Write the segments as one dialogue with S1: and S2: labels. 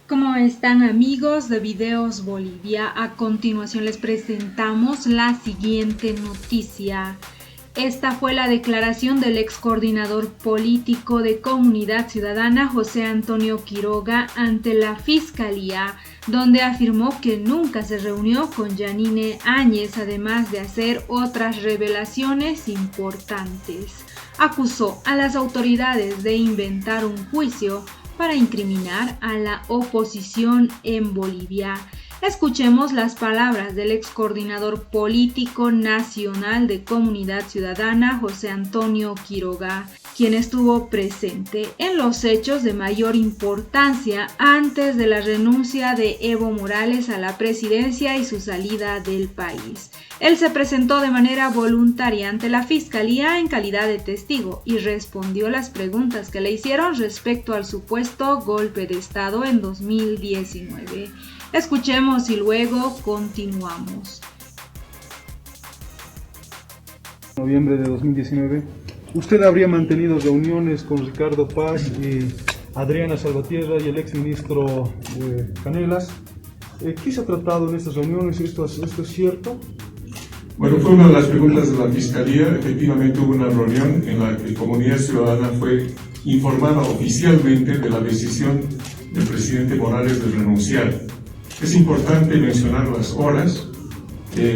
S1: ¿Cómo están, amigos de Videos Bolivia? A continuación les presentamos la siguiente noticia. Esta fue la declaración del ex coordinador político de Comunidad Ciudadana, José Antonio Quiroga, ante la Fiscalía, donde afirmó que nunca se reunió con Yanine Áñez, además de hacer otras revelaciones importantes. Acusó a las autoridades de inventar un juicio para incriminar a la oposición en Bolivia. Escuchemos las palabras del ex coordinador político nacional de Comunidad Ciudadana, José Antonio Quiroga, quien estuvo presente en los hechos de mayor importancia antes de la renuncia de Evo Morales a la presidencia y su salida del país. Él se presentó de manera voluntaria ante la Fiscalía en calidad de testigo y respondió las preguntas que le hicieron respecto al supuesto golpe de Estado en 2019. Escuchemos y luego continuamos.
S2: Noviembre de 2019, usted habría mantenido reuniones con Ricardo Paz y Adriana Salvatierra y el exministro Canelas. ¿Qué se ha tratado en estas reuniones? ¿Esto es cierto?
S3: Bueno, fue una de las preguntas de la Fiscalía. Efectivamente hubo una reunión en la que Comunidad Ciudadana fue informada oficialmente de la decisión del presidente Morales de renunciar. Es importante mencionar las horas,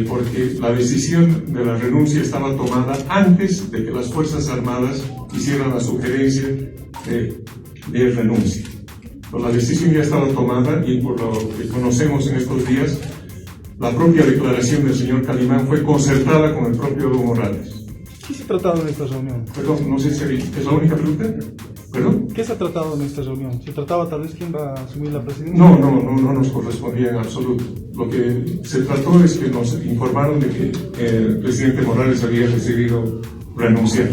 S3: porque la decisión de la renuncia estaba tomada antes de que las Fuerzas Armadas hicieran la sugerencia de renuncia. Pues la decisión ya estaba tomada y por lo que conocemos en estos días, la propia declaración del señor Calimán fue concertada con el propio Evo Morales.
S2: ¿Qué se ha tratado en esta reunión?
S3: Perdón, no sé si es la única pregunta. ¿Perdón?
S2: ¿Qué se ha tratado en esta reunión? ¿Se trataba tal vez quién va a asumir la presidencia?
S3: No nos correspondía en absoluto. Lo que se trató es que nos informaron de que el presidente Morales había decidido renunciar.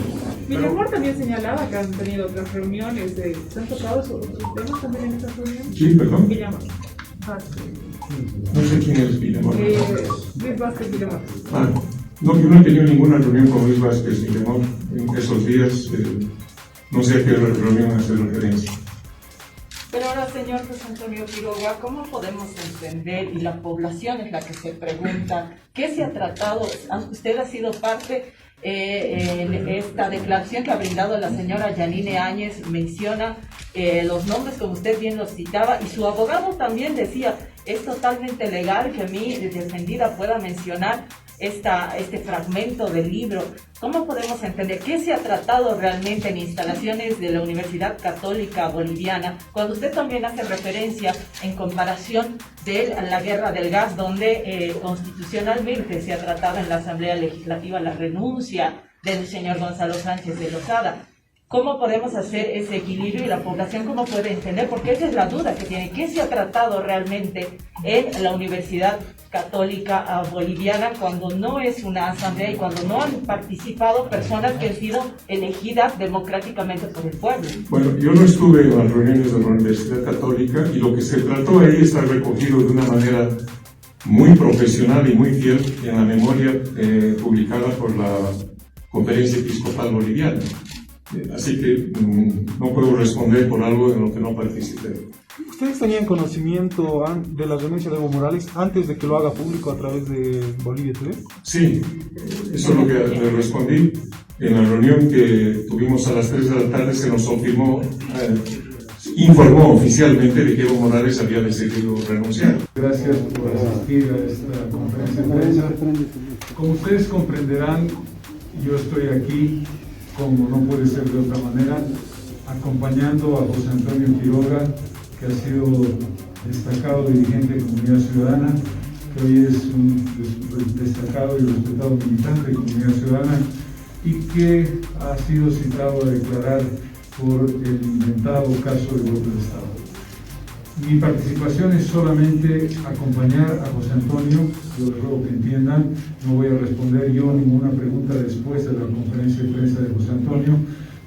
S4: Villamor también señalaba que han tenido otras reuniones. ¿Se han tocado otros temas también en esas reuniones?
S3: ¿Quién, perdón?
S4: Villamor. Vázquez.
S3: No sé quién es Villamor.
S4: Luis Vázquez Villamor.
S3: No, yo no he tenido ninguna reunión con Luis Vázquez Villamor en esos días. No sé a qué reunión hace referencia.
S5: Pero ahora, señor José Antonio Quiroga, ¿cómo podemos entender, y la población es la que se pregunta, qué se ha tratado? Usted ha sido parte en esta declaración que ha brindado la señora Yanine Áñez, menciona los nombres como usted bien los citaba, y su abogado también decía, es totalmente legal que mi defendida pueda mencionar este fragmento del libro. ¿Cómo podemos entender qué se ha tratado realmente en instalaciones de la Universidad Católica Boliviana, cuando usted también hace referencia en comparación de la guerra del gas, donde constitucionalmente se ha tratado en la Asamblea Legislativa la renuncia del señor Gonzalo Sánchez de Lozada? ¿Cómo podemos hacer ese equilibrio y la población cómo puede entender? Porque esa es la duda que tiene. ¿Qué se ha tratado realmente en la Universidad Católica Boliviana cuando no es una asamblea y cuando no han participado personas que han sido elegidas democráticamente por el pueblo?
S3: Bueno, yo no estuve en las reuniones de la Universidad Católica y lo que se trató ahí está recogido de una manera muy profesional y muy fiel en la memoria publicada por la Conferencia Episcopal Boliviana. Así que no puedo responder por algo en lo que no participé.
S2: ¿Ustedes tenían conocimiento de la renuncia de Evo Morales antes de que lo haga público a través de Bolivia TV?
S3: Sí, eso es lo que le respondí. En la reunión que tuvimos a las 3 de la tarde se nos informó oficialmente de que Evo Morales había decidido renunciar.
S6: Gracias por asistir a esta conferencia de prensa. Como ustedes comprenderán, yo estoy aquí, como no puede ser de otra manera, acompañando a José Antonio Quiroga, que ha sido destacado dirigente de Comunidad Ciudadana, que hoy es un destacado y respetado militante de Comunidad Ciudadana y que ha sido citado a declarar por el inventado caso de golpe de Estado. Mi participación es solamente acompañar a José Antonio. Yo les ruego que entiendan, no voy a responder yo ninguna pregunta después de la conferencia de prensa de José Antonio,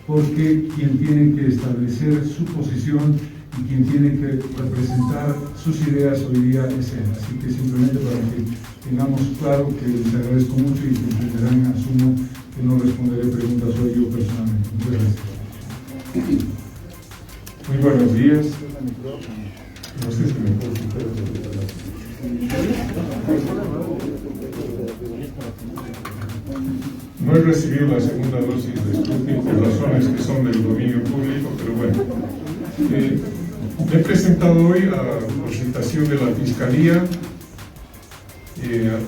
S6: porque quien tiene que establecer su posición y quien tiene que representar sus ideas hoy día es él. Así que simplemente para que tengamos claro que les agradezco mucho y que entenderán, asumo que no responderé preguntas hoy yo personalmente. Muchas gracias.
S7: Muy buenos días.
S3: No sé si me puedo quitar No he recibido la segunda dosis de Sputnik por razones que son del dominio público, pero bueno. Me he presentado hoy a presentación de la Fiscalía.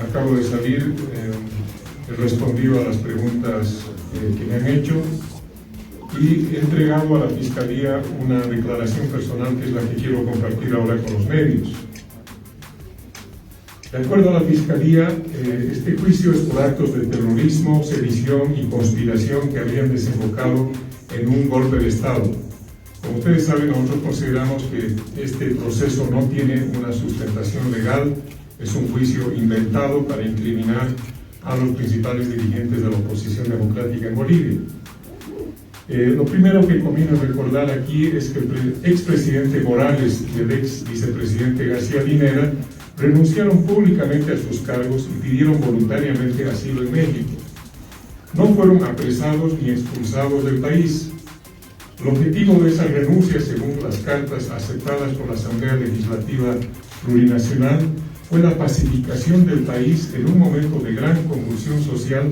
S3: Acabo de salir, he respondido a las preguntas que me han hecho y he entregado a la Fiscalía una declaración personal que es la que quiero compartir ahora con los medios. De acuerdo a la Fiscalía, este juicio es por actos de terrorismo, sedición y conspiración que habrían desembocado en un golpe de Estado. Como ustedes saben, nosotros consideramos que este proceso no tiene una sustentación legal, es un juicio inventado para incriminar a los principales dirigentes de la oposición democrática en Bolivia. Lo primero que conviene recordar aquí es que el expresidente Morales y el ex vicepresidente García Linera renunciaron públicamente a sus cargos y pidieron voluntariamente asilo en México. No fueron apresados ni expulsados del país. El objetivo de esa renuncia, según las cartas aceptadas por la Asamblea Legislativa Plurinacional, fue la pacificación del país en un momento de gran convulsión social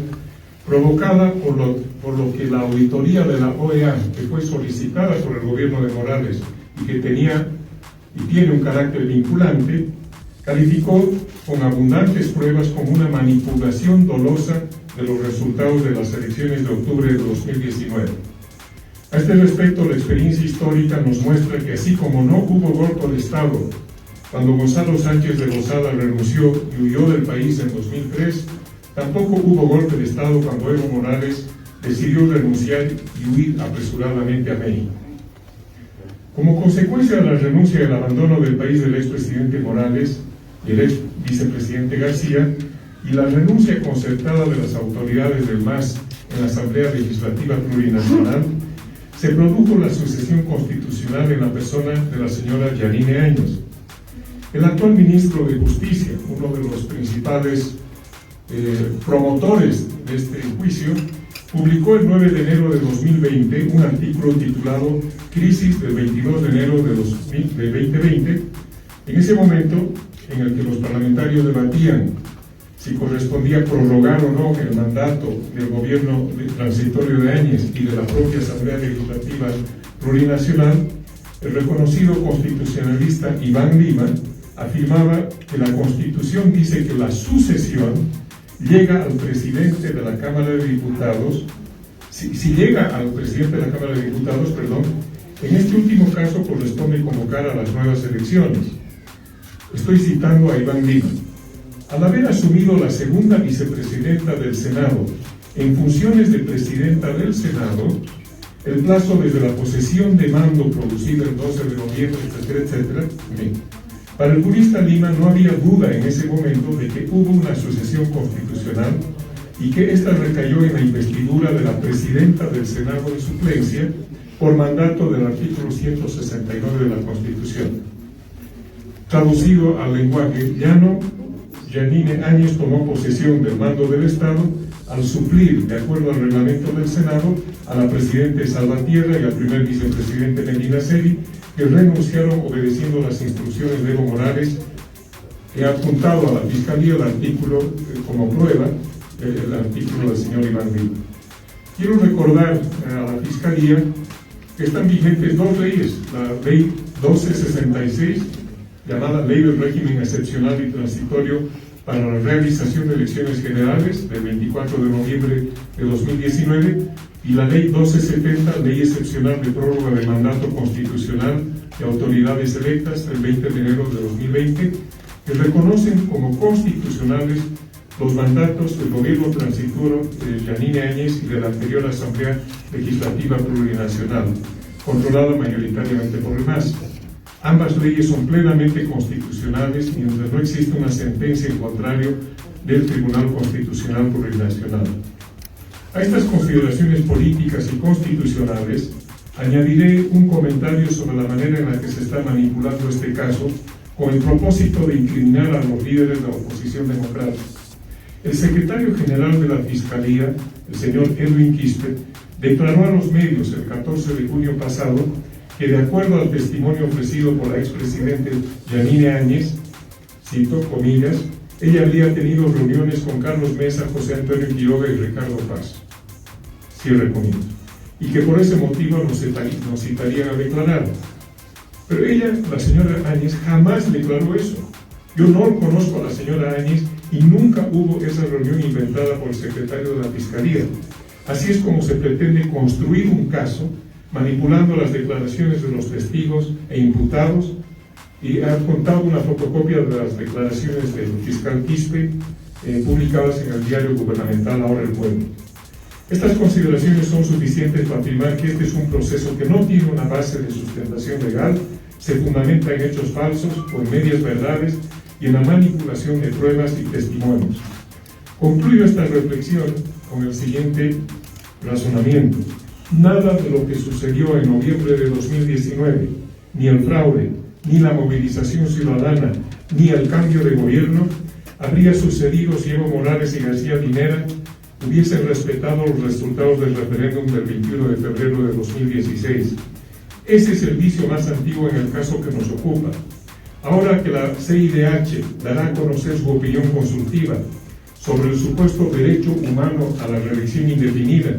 S3: provocada por lo que la auditoría de la OEA, que fue solicitada por el gobierno de Morales y que tenía y tiene un carácter vinculante, calificó con abundantes pruebas como una manipulación dolosa de los resultados de las elecciones de octubre de 2019. A este respecto, la experiencia histórica nos muestra que así como no hubo golpe de Estado cuando Gonzalo Sánchez de Lozada renunció y huyó del país en 2003, tampoco hubo golpe de Estado cuando Evo Morales decidió renunciar y huir apresuradamente a México. Como consecuencia de la renuncia y el abandono del país del expresidente Morales y el ex vicepresidente García, y la renuncia concertada de las autoridades del MAS en la Asamblea Legislativa Plurinacional, se produjo la sucesión constitucional en la persona de la señora Yanine Áñez. El actual ministro de Justicia, uno de los principales promotores de este juicio, publicó el 9 de enero de 2020 un artículo titulado Crisis del 22 de enero de 2020, en ese momento en el que los parlamentarios debatían si correspondía prorrogar o no el mandato del gobierno transitorio de Áñez y de la propia Asamblea Legislativa Plurinacional, el reconocido constitucionalista Iván Lima afirmaba que la Constitución dice que la sucesión llega al presidente de la Cámara de Diputados, si llega al presidente de la Cámara de Diputados, en este último caso corresponde convocar a las nuevas elecciones. Estoy citando a Iván Lima. Al haber asumido la segunda vicepresidenta del Senado en funciones de presidenta del Senado, el plazo desde la posesión de mando producida el 12 de noviembre, etcétera, para el jurista Lima no había duda en ese momento de que hubo una sucesión constitucional y que ésta recayó en la investidura de la presidenta del Senado en suplencia por mandato del artículo 169 de la Constitución. Traducido al lenguaje llano, Yanine Áñez tomó posesión del mando del Estado al suplir, de acuerdo al reglamento del Senado, a la presidenta Salvatierra y al primer vicepresidente Medina Celi, que renunciaron obedeciendo las instrucciones de Evo Morales. He apuntado a la Fiscalía el artículo como prueba, el artículo del señor Iván Lima. Quiero recordar a la Fiscalía que están vigentes dos leyes, la ley 1266, llamada Ley del Régimen Excepcional y Transitorio para la realización de elecciones generales del 24 de noviembre de 2019 y la Ley 1270, Ley Excepcional de Prórroga de Mandato Constitucional de Autoridades Electas del 20 de enero de 2020, que reconocen como constitucionales los mandatos del gobierno transitorio de Yanine Áñez y de la anterior Asamblea Legislativa Plurinacional, controlada mayoritariamente por el MAS. Ambas leyes son plenamente constitucionales mientras no existe una sentencia en contrario del Tribunal Constitucional Plurinacional. A estas consideraciones políticas y constitucionales añadiré un comentario sobre la manera en la que se está manipulando este caso con el propósito de incriminar a los líderes de la oposición democrática. El secretario general de la Fiscalía, el señor Edwin Quispe, declaró a los medios el 14 de junio pasado que de acuerdo al testimonio ofrecido por la expresidente Yanine Áñez, cito, comillas, ella habría tenido reuniones con Carlos Mesa, José Antonio Quiroga y Ricardo Paz, cierre comillas, y que por ese motivo nos citarían a declarar. Pero ella, la señora Áñez, jamás declaró eso. Yo no conozco a la señora Áñez y nunca hubo esa reunión inventada por el secretario de la Fiscalía. Así es como se pretende construir un caso, manipulando las declaraciones de los testigos e imputados, y ha contado una fotocopia de las declaraciones del fiscal Quispe publicadas en el diario gubernamental Ahora el Pueblo. Estas consideraciones son suficientes para afirmar que este es un proceso que no tiene una base de sustentación legal, se fundamenta en hechos falsos o en medias verdades y en la manipulación de pruebas y testimonios. Concluyo esta reflexión con el siguiente razonamiento. Nada de lo que sucedió en noviembre de 2019, ni el fraude, ni la movilización ciudadana, ni el cambio de gobierno, habría sucedido si Evo Morales y García Linera hubiesen respetado los resultados del referéndum del 21 de febrero de 2016. Ese es el vicio más antiguo en el caso que nos ocupa. Ahora que la CIDH dará a conocer su opinión consultiva sobre el supuesto derecho humano a la reelección indefinida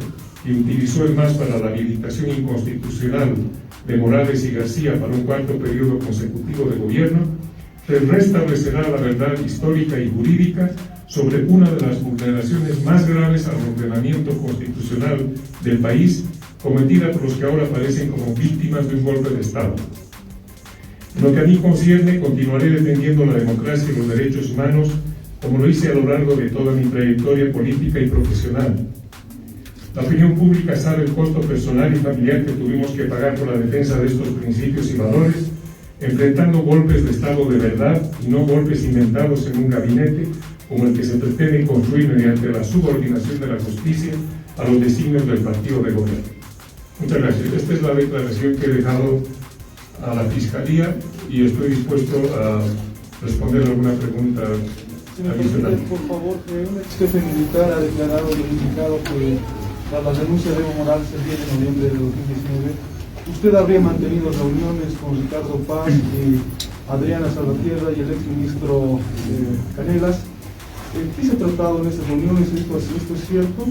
S3: que utilizó el MAS para la habilitación inconstitucional de Morales y García para un cuarto periodo consecutivo de gobierno, se restablecerá la verdad histórica y jurídica sobre una de las vulneraciones más graves al ordenamiento constitucional del país, cometida por los que ahora aparecen como víctimas de un golpe de Estado. En lo que a mí concierne, continuaré defendiendo la democracia y los derechos humanos, como lo hice a lo largo de toda mi trayectoria política y profesional. La opinión pública sabe el costo personal y familiar que tuvimos que pagar por la defensa de estos principios y valores, enfrentando golpes de Estado de verdad y no golpes inventados en un gabinete como el que se pretende construir mediante la subordinación de la justicia a los designios del partido de gobierno. Muchas gracias. Esta es la declaración que he dejado a la Fiscalía y estoy dispuesto a responder alguna pregunta adicional.
S2: Por favor, un ex jefe militar ha declarado y indicado que tras la denuncia de Evo Morales el 10 de noviembre de 2019, usted habría mantenido reuniones con Ricardo Paz y Adriana Salvatierra y el exministro Canelas. ¿Qué se ha tratado en estas reuniones? ¿Esto es cierto?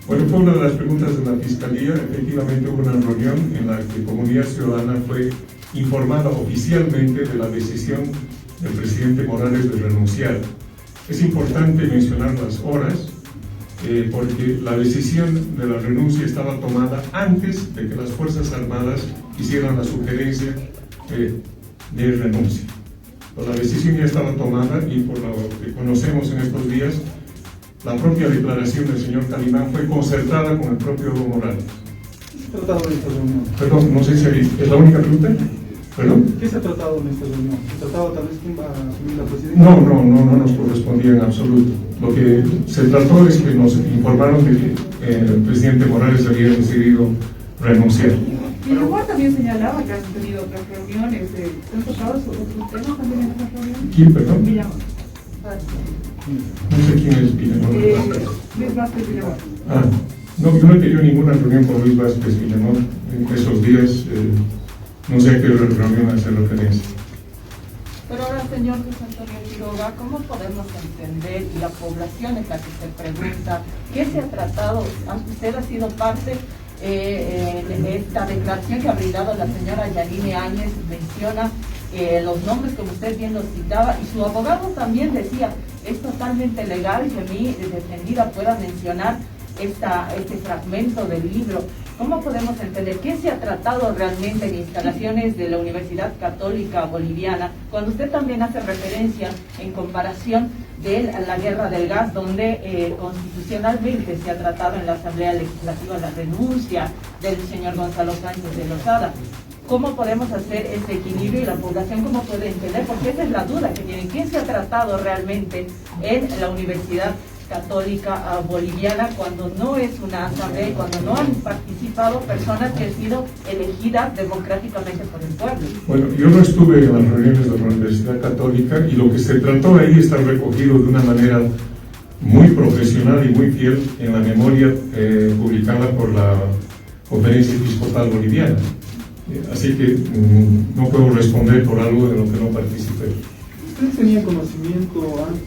S3: Bueno, fue una de las preguntas de la Fiscalía. Efectivamente hubo una reunión en la que Comunidad Ciudadana fue informada oficialmente de la decisión del presidente Morales de renunciar. Es importante mencionar las horas, porque la decisión de la renuncia estaba tomada antes de que las Fuerzas Armadas hicieran la sugerencia de renuncia. La decisión ya estaba tomada y por lo que conocemos en estos días, la propia declaración del señor Calimán fue concertada con el propio Evo Morales.
S2: ¿Qué se ha tratado en esta reunión?
S3: Perdón, no sé si es la única pregunta. ¿Perdón?
S2: ¿Qué se ha tratado en esta reunión? ¿Se trataba tal vez quién va a asumir la presidencia?
S3: No nos correspondía en absoluto. Lo que se trató es que nos informaron de que el presidente Morales había decidido renunciar.
S4: Villamor también señalaba que han tenido otras reuniones. ¿Han tocado otros temas también en otras reuniones?
S3: ¿Quién, perdón?
S4: Villamor.
S3: No sé quién es Villamor.
S4: Luis Vázquez Villamor.
S3: No, yo no he tenido ninguna reunión con Luis Vázquez Villamor en esos días. No sé a qué reunión hace referencia.
S5: Pero ahora, señor José Antonio Quiroga, ¿cómo podemos entender, y la población es la que se pregunta, qué se ha tratado? Usted ha sido parte de esta declaración que ha brindado la señora Yanine Áñez, menciona los nombres como usted bien los citaba, y su abogado también decía, es totalmente legal que mi defendida pueda mencionar este fragmento del libro. ¿Cómo podemos entender qué se ha tratado realmente en instalaciones de la Universidad Católica Boliviana, cuando usted también hace referencia en comparación de la guerra del gas, donde constitucionalmente se ha tratado en la Asamblea Legislativa la renuncia del señor Gonzalo Sánchez de Lozada? ¿Cómo podemos hacer ese equilibrio y la población cómo puede entender? Porque esa es la duda que tienen. ¿Qué se ha tratado realmente en la Universidad Católica Boliviana cuando no es una asamblea y cuando no han participado personas que han sido elegidas democráticamente por el pueblo?
S3: Bueno, yo no estuve en las reuniones de la Universidad Católica y lo que se trató ahí está recogido de una manera muy profesional y muy fiel en la memoria publicada por la Conferencia Episcopal Boliviana. Así que no puedo responder por algo de lo que no participé.
S2: ¿Usted tenía conocimiento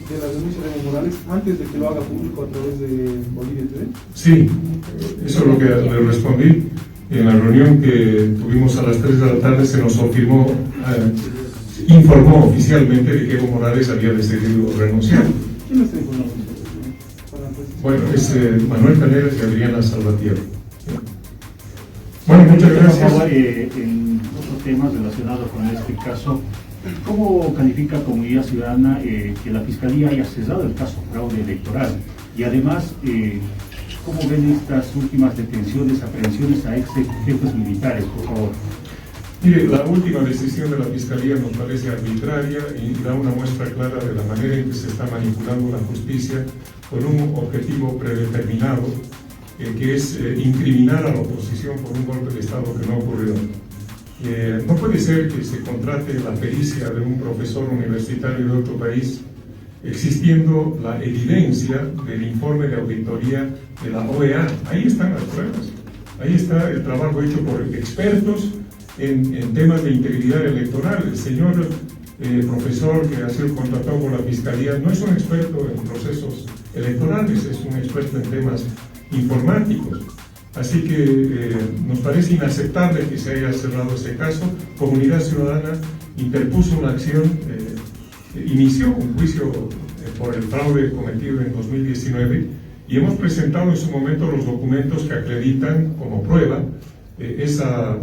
S2: de la denuncia de Evo Morales antes de que lo haga público a través de Bolivia TV?
S3: Sí, eso es lo que le respondí. En la reunión que tuvimos a las 3 de la tarde se nos informó oficialmente de que Evo Morales había decidido renunciar.
S2: ¿Quién está informando?
S3: Bueno, es Manuel Canelas y Adriana Salvatierra. Bueno, muchas gracias.
S7: En otros temas relacionados con este caso, ¿cómo califica Comunidad Ciudadana que la Fiscalía haya cesado el caso fraude electoral? Y además, ¿cómo ven estas últimas detenciones, aprehensiones a ex jefes militares, por favor?
S3: Mire, la última decisión de la Fiscalía nos parece arbitraria y da una muestra clara de la manera en que se está manipulando la justicia con un objetivo predeterminado, que es incriminar a la oposición por un golpe de Estado que no ocurrió. No puede ser que se contrate la pericia de un profesor universitario de otro país, existiendo la evidencia del informe de auditoría de la OEA. Ahí están las pruebas, ahí está el trabajo hecho por expertos en temas de integridad electoral. El señor profesor que ha sido contratado por la Fiscalía no es un experto en procesos electorales, es un experto en temas informáticos. Así que nos parece inaceptable que se haya cerrado ese caso. Comunidad Ciudadana interpuso una acción, inició un juicio por el fraude cometido en 2019 y hemos presentado en su momento los documentos que acreditan como prueba esa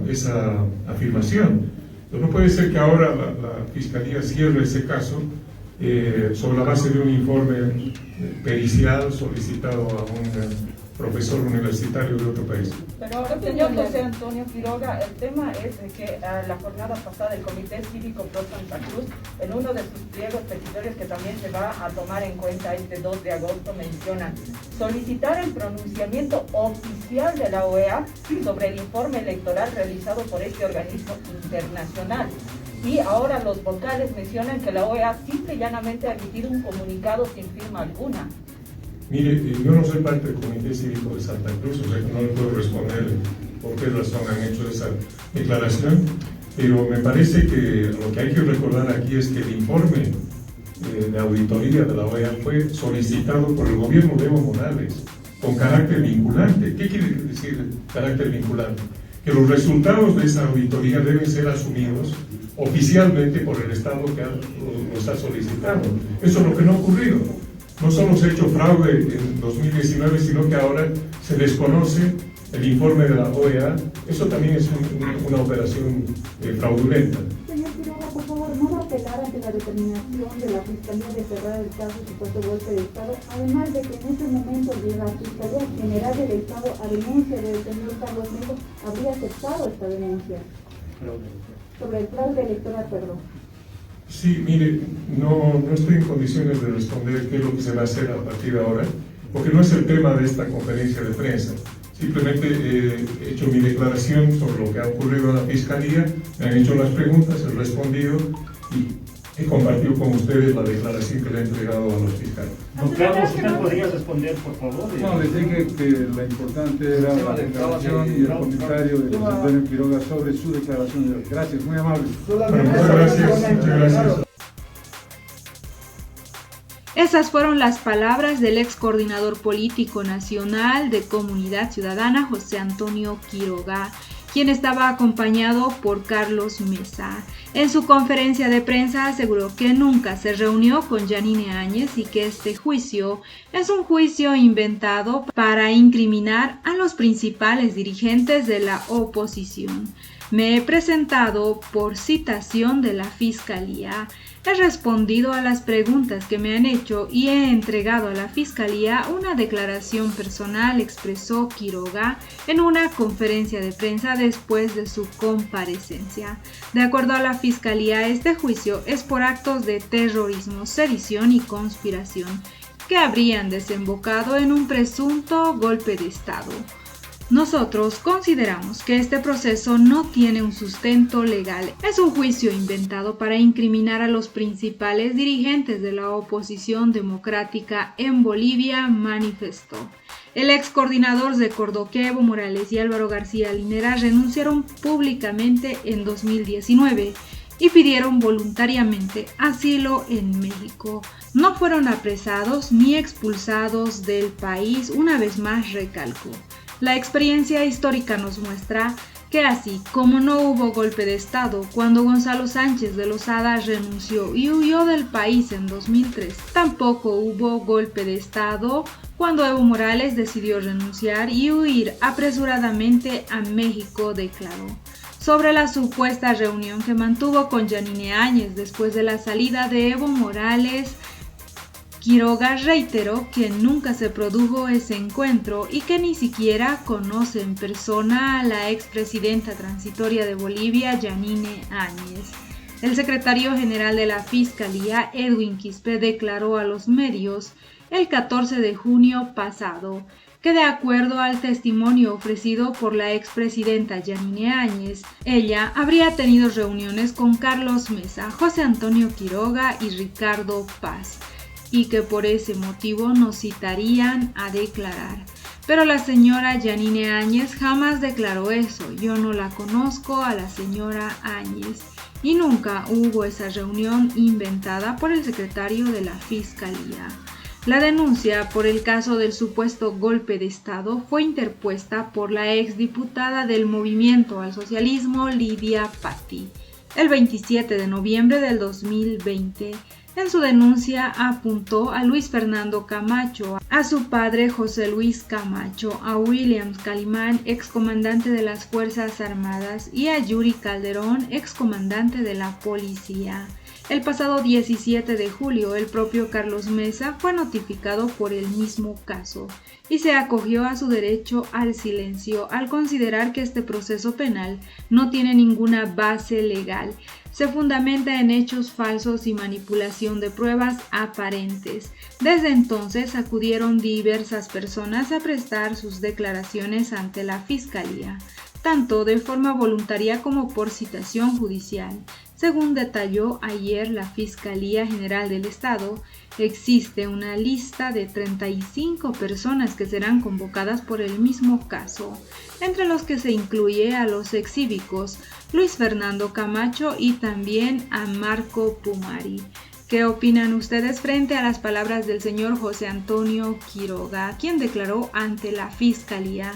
S3: afirmación. Entonces, no puede ser que ahora la Fiscalía cierre ese caso sobre la base de un informe pericial solicitado a un profesor universitario de otro país.
S5: Pero ahora, señor José Antonio Quiroga, el tema es de que la jornada pasada el Comité Cívico Pro Santa Cruz, en uno de sus pliegos petitorios que también se va a tomar en cuenta este 2 de agosto, menciona solicitar el pronunciamiento oficial de la OEA sobre el informe electoral realizado por este organismo internacional. Y ahora los vocales mencionan que la OEA simple y llanamente ha emitido un comunicado sin firma alguna.
S3: Mire, yo no soy parte del Comité Cívico de Santa Cruz, o sea que no le puedo responder por qué razón han hecho esa declaración, pero me parece que lo que hay que recordar aquí es que el informe de auditoría de la OEA fue solicitado por el gobierno de Evo Morales con carácter vinculante. ¿Qué quiere decir carácter vinculante? Que los resultados de esa auditoría deben ser asumidos oficialmente por el Estado que lo está solicitando. Eso es lo que no ha ocurrido. No solo se ha hecho fraude en 2019, sino que ahora se desconoce el informe de la OEA. Eso también es una operación fraudulenta.
S8: Señor Quiroga, por favor, no va a apelar ante la determinación de la Fiscalía de cerrar el caso de supuesto golpe de Estado, además de que en ese momento la Fiscalía General del Estado, a denuncia del señor Carlos Melo, habría aceptado esta denuncia sobre el fraude electoral, perdón.
S3: Sí, mire, no estoy en condiciones de responder qué es lo que se va a hacer a partir de ahora, porque no es el tema de esta conferencia de prensa. Simplemente he hecho mi declaración sobre lo que ha ocurrido en la Fiscalía, me han hecho las preguntas, he respondido y he compartido con ustedes la declaración que le he entregado a los fiscales.
S7: Don Carlos, ¿usted podría responder, por favor?
S2: No, les dije que la importante era la declaración y el comentario de José Antonio Quiroga sobre su declaración de hoy. Gracias, muy amable.
S3: Muchas gracias.
S1: Esas fueron las palabras del ex coordinador político nacional de Comunidad Ciudadana, José Antonio Quiroga, quien estaba acompañado por Carlos Mesa. En su conferencia de prensa aseguró que nunca se reunió con Yanine Áñez y que este juicio es un juicio inventado para incriminar a los principales dirigentes de la oposición. Me he presentado por citación de la Fiscalía. He respondido a las preguntas que me han hecho y he entregado a la Fiscalía una declaración personal, expresó Quiroga en una conferencia de prensa después de su comparecencia. De acuerdo a la Fiscalía, este juicio es por actos de terrorismo, sedición y conspiración que habrían desembocado en un presunto golpe de Estado. Nosotros consideramos que este proceso no tiene un sustento legal. Es un juicio inventado para incriminar a los principales dirigentes de la oposición democrática en Bolivia, manifestó. El ex coordinador de Cordoque, Evo Morales y Álvaro García Linera renunciaron públicamente en 2019 y pidieron voluntariamente asilo en México. No fueron apresados ni expulsados del país, una vez más recalcó. La experiencia histórica nos muestra que así como no hubo golpe de Estado cuando Gonzalo Sánchez de Lozada renunció y huyó del país en 2003, tampoco hubo golpe de Estado cuando Evo Morales decidió renunciar y huir apresuradamente a México, declaró. Sobre la supuesta reunión que mantuvo con Yanine Áñez después de la salida de Evo Morales, Quiroga reiteró que nunca se produjo ese encuentro y que ni siquiera conoce en persona a la expresidenta transitoria de Bolivia, Yanine Áñez. El secretario general de la Fiscalía, Edwin Quispe, declaró a los medios el 14 de junio pasado que de acuerdo al testimonio ofrecido por la expresidenta Yanine Áñez, ella habría tenido reuniones con Carlos Mesa, José Antonio Quiroga y Ricardo Paz, y que por ese motivo nos citarían a declarar. Pero la señora Yanine Áñez jamás declaró eso. Yo no la conozco a la señora Áñez y nunca hubo esa reunión inventada por el secretario de la Fiscalía. La denuncia por el caso del supuesto golpe de Estado fue interpuesta por la exdiputada del Movimiento al Socialismo, Lidia Patti, el 27 de noviembre del 2020. En su denuncia apuntó a Luis Fernando Camacho, a su padre José Luis Camacho, a William Calimán, excomandante de las Fuerzas Armadas, y a Yuri Calderón, excomandante de la Policía. El pasado 17 de julio, el propio Carlos Mesa fue notificado por el mismo caso y se acogió a su derecho al silencio al considerar que este proceso penal no tiene ninguna base legal. Se fundamenta en hechos falsos y manipulación de pruebas aparentes. Desde entonces acudieron diversas personas a prestar sus declaraciones ante la Fiscalía, tanto de forma voluntaria como por citación judicial. Según detalló ayer la Fiscalía General del Estado, existe una lista de 35 personas que serán convocadas por el mismo caso, entre los que se incluye a los excívicos Luis Fernando Camacho y también a Marco Pumari. ¿Qué opinan ustedes frente a las palabras del señor José Antonio Quiroga, quien declaró ante la Fiscalía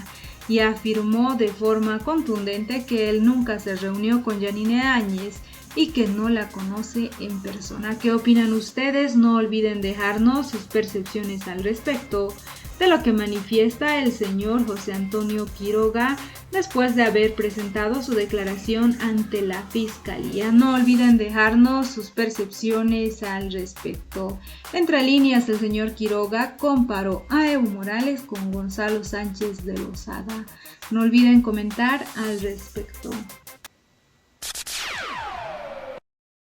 S1: y afirmó de forma contundente que él nunca se reunió con Yanine Áñez y que no la conoce en persona? ¿Qué opinan ustedes? No olviden dejarnos sus percepciones al respecto de lo que manifiesta el señor José Antonio Quiroga después de haber presentado su declaración ante la Fiscalía. No olviden dejarnos sus percepciones al respecto. Entre líneas, el señor Quiroga comparó a Evo Morales con Gonzalo Sánchez de Lozada. No olviden comentar al respecto.